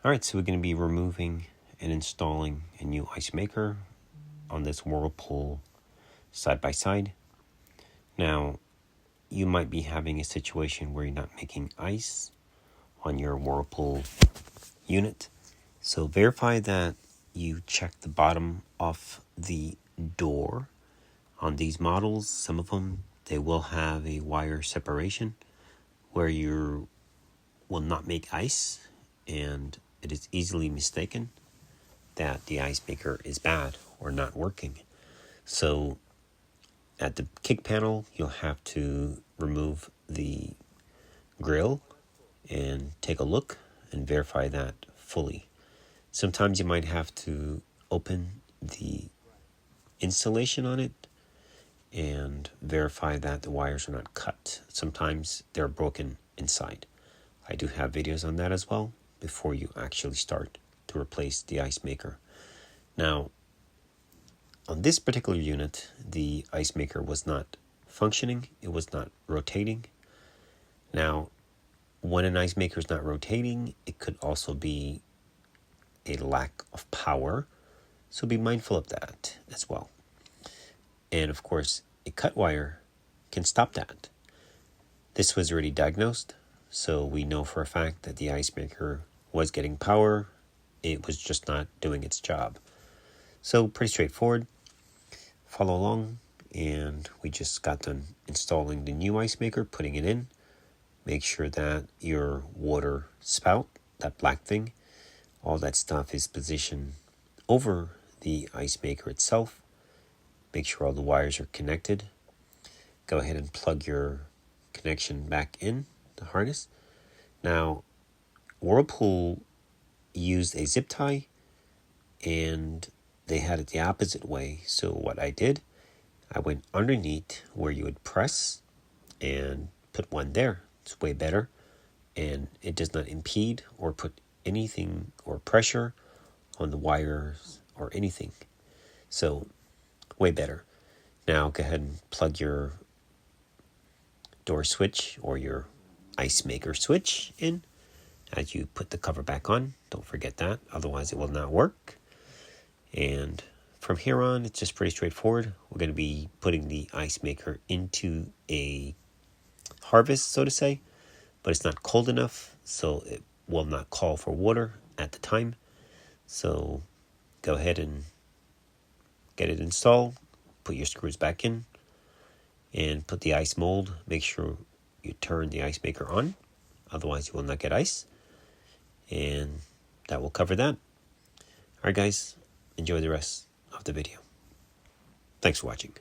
Alright, so we're going to be removing and installing a new Icemaker on this Whirlpool side by side. Now, you might be having a situation where you're not making ice on your Whirlpool unit. So verify that you check the bottom of the door on these models. Some of them, they will have a wire separation where you will not make ice, and it is easily mistaken that the Icemaker is bad or not working. So at the kick panel, you'll have to remove the grill and take a look and verify that fully. Sometimes you might have to open the insulation on it and verify that the wires are not cut. Sometimes they're broken inside. I do have videos on that as well before you actually start to replace the Icemaker. Now, on this particular unit, the Icemaker was not functioning. It was not rotating. Now, when an Icemaker is not rotating, it could also be a lack of power. So be mindful of that as well. And of course, a cut wire can stop that. This was already diagnosed, so we know for a fact that the Icemaker was getting power. It was just not doing its job. So pretty straightforward. Follow along, and we just got done installing the new Icemaker, putting it in. Make sure that your water spout, that black thing, all that stuff is positioned over the Icemaker itself. Make sure all the wires are connected. Go ahead and plug your connection back in the harness. Now, Whirlpool used a zip tie, and they had it the opposite way. So what I did, I went underneath where you would press and put one there. It's way better, and it does not impede or put anything or pressure on the wires or anything. So way better. Now go ahead and plug your door switch or your Icemaker switch in as you put the cover back on. Don't forget that, otherwise it will not work. And from here on, it's just pretty straightforward. We're going to be putting the Icemaker into a harvest, so to say, but it's not cold enough, so it will not call for water at the time. So go ahead and get it installed, put your screws back in, and put the ice mold. Make sure you turn the Icemaker on, otherwise you will not get ice. And that will cover that. Alright guys, enjoy the rest of the video. Thanks for watching.